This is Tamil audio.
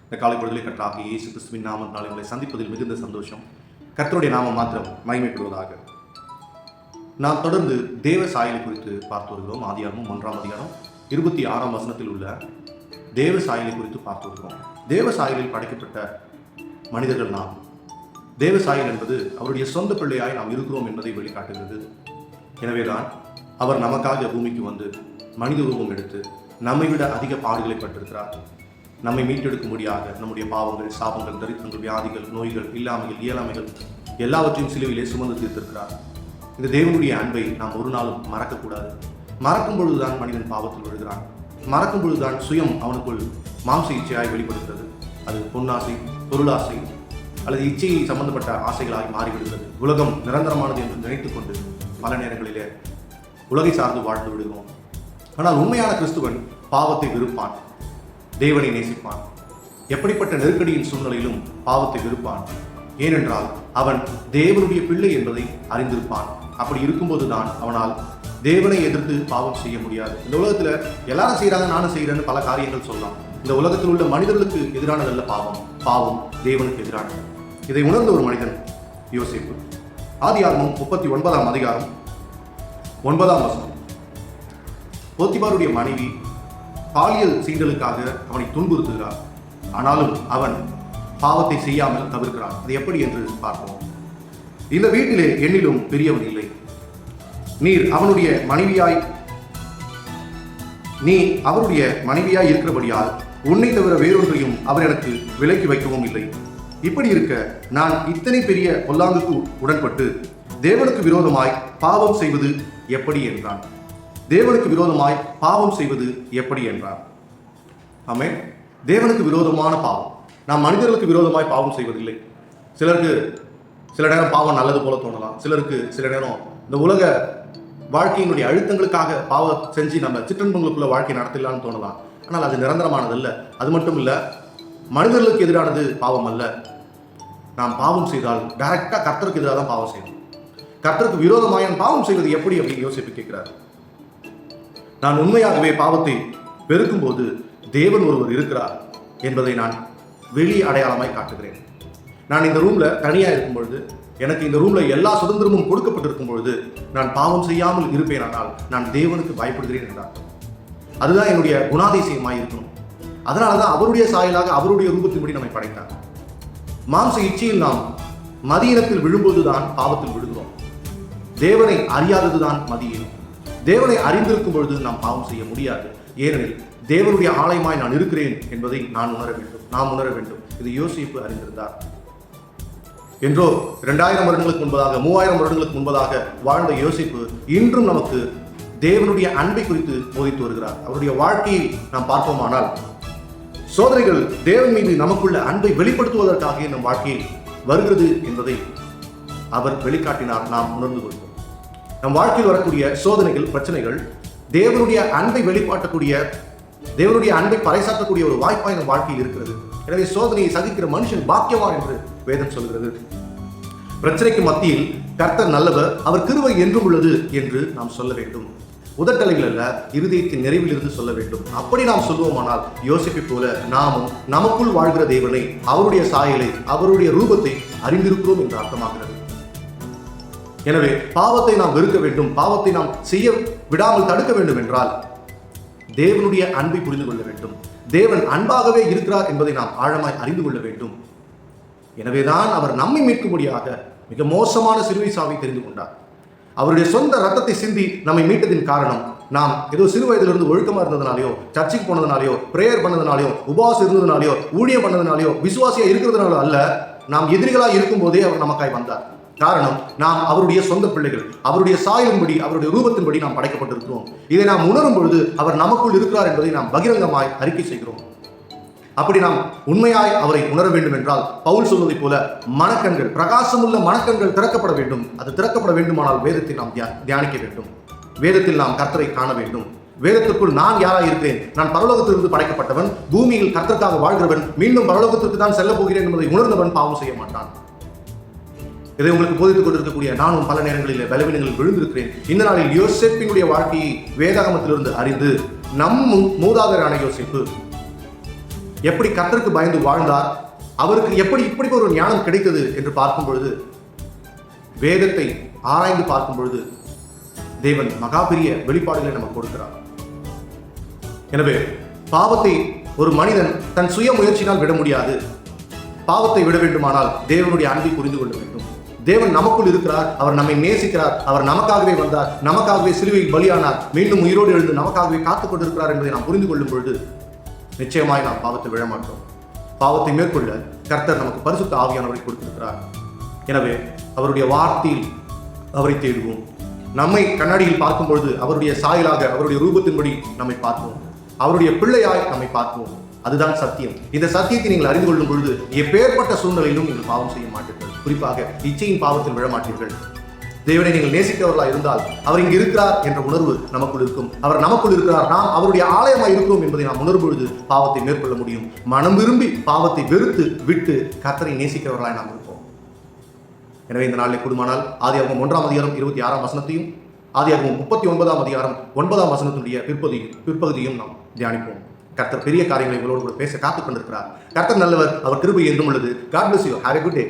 இந்த காலை பொழுதிலே கர்த்தராகிய இயேசு கிறிஸ்துவின் நாமத்தினால் உங்களை சந்திப்பதில் மிகுந்த சந்தோஷம். கர்த்தருடைய நாமம் மாத்திரம் மகிமைப்படுவதாக. நாம் தொடர்ந்து தேவ சாயலை குறித்து பார்த்து வருகிறோம். ஆதியாகமம் 1ஆம் அதிகாரம் 26ஆம் வசனத்தில் உள்ள தேவ சாயலை குறித்து பார்த்து வருகிறோம். தேவ சாயலில் படைக்கப்பட்ட மனிதர்கள் நாம். தேவ சாயல் என்பது அவருடைய சொந்த பிள்ளையாய் நாம் இருக்கிறோம் என்பதை வெளிக்காட்டுகிறது. எனவேதான் அவர் நமக்காக பூமிக்கு வந்து மனித உருவம் எடுத்து நம்மை விட அதிக பாடுகளை பட்டிருக்கிறார். நம்மை மீட்டெடுக்கும்படியாக நம்முடைய பாவங்கள், சாபங்கள், தரித்திரங்கள், வியாதிகள், நோய்கள், இல்லாமைகள், இயலாமைகள் எல்லாவற்றையும் சிலுவையிலே சுமந்து தீர்த்திருக்கிறார். இந்த தேவனுடைய அன்பை நாம் ஒரு நாளும் மறக்கக்கூடாது. மறக்கும் பொழுதுதான் மனிதன் பாவத்தில் விழுகிறான். மறக்கும் பொழுதுதான் சுயம் அவனுக்குள் மாம்ச இச்சையாய் வெளிப்படுகிறது. அது பொன்னாசை, பொருளாசை அல்லது இச்சையை சம்பந்தப்பட்ட ஆசைகளாய் மாறிவிடுகிறது. உலகம் நிரந்தரமானது என்று நினைத்துக் கொண்டு பல நேரங்களிலே உலகை சார்ந்து வாழ்ந்து விடுகிறோம். ஆனால் உண்மையான கிறிஸ்துவன் பாவத்தை வெறுப்பான், தேவனை நேசிப்பான். எப்படிப்பட்ட நெருக்கடியின் சூழ்நிலையிலும் பாவத்தை வெறுப்பான். ஏனென்றால் அவன் தேவனுடைய பிள்ளை என்பதை அறிந்திருப்பான். அப்படி இருக்கும்போதுதான் அவனால் தேவனை எதிர்த்து பாவம் செய்ய முடியாது. இந்த உலகத்துல எல்லாரும் செய்யறாங்க, நானும் செய்யறேன்னு பல காரியங்கள் சொல்லலாம். இந்த உலகத்தில் உள்ள மனிதர்களுக்கு எதிரானதல்ல பாவம். பாவம் தேவனுக்கு எதிரானது. இதை உணர்ந்த ஒரு மனிதன் யோசேப்பு. ஆதியாகமம் 39ஆம் அதிகாரம் 9ஆம் வசனம். போத்திபாருடைய மனைவி பாலியல் சீண்டலுக்காக அவனை துன்புறுத்துகிறார். ஆனாலும் அவன் பாவத்தை செய்யாமல் தவிர்க்கிறான். அது எப்படி என்று பார்ப்போம். இந்த வீட்டிலே என்னிலும் பெரியவன் இல்லை. நீ அவருடைய மனைவியாய் இருக்கிறபடியால் உன்னை தவிர வேறொன்றையும் அவர் எனக்கு விலக்கி வைக்கவும் இல்லை. இப்படி இருக்க நான் இத்தனை பெரிய பொல்லாங்குக்கு உடன்பட்டு தேவனுக்கு விரோதமாய் பாவம் செய்வது எப்படி என்றான். தேவனுக்கு விரோதமாய் பாவம் செய்வது எப்படி என்றார். ஆமென். தேவனுக்கு விரோதமான பாவம். நாம் மனிதர்களுக்கு விரோதமாய் பாவம் செய்வதில்லை. சிலருக்கு சில நேரம் பாவம் நல்லது போல தோணலாம். சிலருக்கு சில நேரம் இந்த உலக வாழ்க்கையினுடைய அழுத்தங்களுக்காக பாவம் செஞ்சு நம்ம சிற்றன்பங்களுக்குள்ள வாழ்க்கை நடத்தலான்னு தோணலாம். ஆனால் அது நிரந்தரமானது அல்ல. அது மட்டும் இல்ல, மனிதர்களுக்கு எதிரானது பாவம் அல்ல. நாம் பாவம் செய்தால் டைரக்டா கர்த்தருக்கு எதிராக தான் பாவம் செய்யணும். கர்த்தருக்கு விரோதமாய் பாவம் செய்வது எப்படி அப்படின்னு யோசிப்பு கேட்கிறார். நான் உண்மையாகவே பாவத்தை பெருக்கும் போது தேவன் ஒருவர் இருக்கிறார் என்பதை நான் வெளி அடையாளமாய் காட்டுகிறேன். நான் இந்த ரூம்ல தனியா இருக்கும் பொழுது, எனக்கு இந்த ரூம்ல எல்லா சுதந்திரமும் கொடுக்கப்பட்டிருக்கும் பொழுது நான் பாவம் செய்யாமல் இருப்பேன். ஆனால் நான் தேவனுக்கு பயப்படுகிறேன் என்றார். அதுதான் என்னுடைய குணாதிசயமாய் இருக்கணும். அதனாலதான் அவருடைய சாயலாக அவருடைய ரூபத்தின்படி நம்மை படைத்தார். மாம்ச இச்சையில் நாம் மதியினத்தில் விழும்போதுதான் பாவத்தில் விழுகிறோம். தேவனை அறியாததுதான் மதியினம். தேவனை அறிந்திருக்கும் பொழுது நாம் பாவம் செய்ய முடியாது. ஏனெனில் தேவனுடைய ஆலயமாய் நான் இருக்கிறேன் என்பதை நாம் உணர வேண்டும். இது யோசேப்பு அறிந்திருந்தார். என்றோ 2000 வருடங்களுக்கு முன்பதாக, 3000 வருடங்களுக்கு முன்பதாக வாழ்ந்த யோசேப்பு இன்றும் நமக்கு தேவனுடைய அன்பை குறித்து போதித்து வருகிறார். அவருடைய வாழ்க்கையை நாம் பார்ப்போமானால் சோதனைகள் தேவன் மீது நமக்குள்ள அன்பை வெளிப்படுத்துவதற்காக நம் வாழ்க்கையில் வருகிறது என்பதை அவர் வெளிக்காட்டினார். நாம் உணர்ந்து கொள்வோம். நம் வாழ்க்கையில் வரக்கூடிய சோதனைகள், பிரச்சனைகள் தேவனுடைய அன்பை வெளிப்பாட்டக்கூடிய, தேவனுடைய அன்பை பறைசாற்றக்கூடிய ஒரு வாய்ப்பாய் நம் வாழ்க்கையில் இருக்கிறது. எனவே சோதனையை சகிக்கிற மனுஷன் பாக்கியவான் என்று வேதம் சொல்கிறது. பிரச்சனைக்கு மத்தியில் கர்த்தர் நல்லவர், அவர் கிருபை என்றும் உள்ளது என்று நாம் சொல்ல வேண்டும். உதட்டலைகள் அல்ல, இருதயத்தின் நிறைவில் இருந்து சொல்ல வேண்டும். அப்படி நாம் சொல்லுவோமானால் யோசிப்பை போல நாமும் நமக்குள் வாழ்கிற தேவனை, அவருடைய சாயலை, அவருடைய ரூபத்தை அறிந்திருக்கிறோம் என்று அர்த்தமாகிறது. எனவே பாவத்தை நாம் வெறுக்க வேண்டும், பாவத்தை நாம் செய்ய விடாமல் தடுக்க வேண்டும் என்றால் தேவனுடைய அன்பை புரிந்து கொள்ள வேண்டும். தேவன் அன்பாகவே இருக்கிறார் என்பதை நாம் ஆழமாய் அறிந்து கொள்ள வேண்டும். எனவேதான் அவர் நம்மை மீட்கும்படியாக மிக மோசமான சிலுவை சாவை தெரிந்து கொண்டார். அவருடைய சொந்த ரத்தத்தை சிந்தி நம்மை மீட்டதின் காரணம், நாம் ஏதோ சிறு வயதிலிருந்து ஒழுக்கமா இருந்ததுனாலையோ, சர்ச்சைக்கு போனதுனாலையோ, பிரேயர் பண்ணதுனாலையோ, உபவாசம் இருந்ததுனாலையோ, ஊழியம் பண்ணதுனாலையோ, விசுவாசியா இருக்கிறதுனாலோ அல்ல. நாம் எதிரிகளாக இருக்கும் போதே அவர் நமக்காய் வந்தார். காரணம், நாம் அவருடைய சொந்த பிள்ளைகள். அவருடைய சாயலின்படி, அவருடைய ரூபத்தின்படி நாம் படைக்கப்பட்டிருக்கிறோம். இதை நாம் உணரும் பொழுது அவர் நமக்குள் இருக்கிறார் என்பதை நாம் பகிரங்கமாய் அறிக்கை செய்கிறோம். அப்படி நாம் உண்மையாய் அவரை உணர வேண்டும் என்றால் பவுல் சொல்வதைப் போல மனக்கண்கள், பிரகாசமுள்ள மனக்கண்கள் திறக்கப்பட வேண்டும். அது திறக்கப்பட வேண்டுமானால் வேதத்தை நாம் தியானிக்க வேண்டும். வேதத்தில் நாம் கர்த்தரை காண வேண்டும். வேதத்திற்குள் நான் யாராக இருக்கிறேன், நான் பரலோகத்திலிருந்து படைக்கப்பட்டவன், பூமியில் கர்த்தருக்காக வாழ்கிறவன், மீண்டும் பரலோகத்திற்கு தான் செல்ல போகிறேன் என்பதை உணர்ந்தவன் பாவம் செய்ய மாட்டான். இதை உங்களுக்கு போதித்துக் கொண்டிருக்கக்கூடிய நானும் பல நேரங்களில் பலவீனங்களில் விழுந்திருக்கிறேன். இந்த நாளில் யோசேப்பினுடைய வாழ்க்கையை வேதாகமத்திலிருந்து அறிந்து நம் மூதாதையரான யோசேப்பு எப்படி கர்த்தருக்கு பயந்து வாழ்ந்தார், அவருக்கு எப்படி இப்படி ஒரு ஞானம் கிடைத்தது என்று பார்க்கும் பொழுது, வேதத்தை ஆராய்ந்து பார்க்கும் பொழுது தேவன் மகா பெரிய வெளிப்பாடுகளை நமக்கு கொடுக்கிறார். எனவே பாவத்தை ஒரு மனிதன் தன் சுய முயற்சியினால் விட முடியாது. பாவத்தை விட வேண்டுமானால் தேவனுடைய அன்பை புரிந்து கொள்ள வேண்டும். தேவன் நமக்குள் இருக்கிறார், அவர் நம்மை நேசிக்கிறார், அவர் நமக்காகவே வந்தார், நமக்காகவே சிலுவையில் பலியானார், மீண்டும் உயிரோடு எழுந்து நமக்காகவே காத்துக் கொண்டிருக்கிறார் என்பதை நாம் புரிந்து கொள்ளும் பொழுது நிச்சயமாய் நாம் பாவத்தை விழமாட்டோம். பாவத்தை மேற்கொள்ள கர்த்தர் நமக்கு பரிசுத்த ஆவியானவரை கொடுத்திருக்கிறார். எனவே அவருடைய வார்த்தையில் அவரை தேடுவோம். நம்மை கண்ணாடியில் பார்க்கும் பொழுது அவருடைய சாயலாக, அவருடைய ரூபத்தின்படி நம்மை பார்ப்போம். அவருடைய பிள்ளையாய் நம்மை பார்ப்போம். அதுதான் சத்தியம். இந்த சத்தியத்தை நீங்கள் அறிந்து கொள்ளும் பொழுது எப்பேற்பட்ட சூழ்நிலையிலும் நீங்கள் பாவம் செய்ய மாட்டீர்கள். குறிப்பாக இச்சையின் பாவத்தில் விழமாட்டீர்கள். தேவனை நீங்கள் நேசிக்கிறவர்களாக இருந்தால் அவர் இங்கு இருக்கிறார் என்ற உணர்வு நமக்குள் இருக்கும். அவர் நமக்குள் இருக்கிறார், நாம் அவருடைய ஆலயமாக இருக்கிறோம் என்பதை நாம் உணரும் பொழுது பாவத்தை மேற்கொள்ள முடியும். மனம் விரும்பி பாவத்தை வெறுத்து விட்டு கர்த்தரை நேசிக்கிறவர்களாய் நாம் இருப்போம். எனவே இந்த நாளில் கூடுமானால் ஆதியாகமம் 1:26 ஆதியாகமம் 39:9 பிற்பகுதியும் நாம் தியானிப்போம். கர்த்தர் பெரிய காரியங்களை உங்களோடு கூட பேச காத்துக் கொண்டிருக்கிறார். கர்த்தர் நல்லவர், அவர் கிருபை என்றும் உள்ளது. God bless you. Have a good day.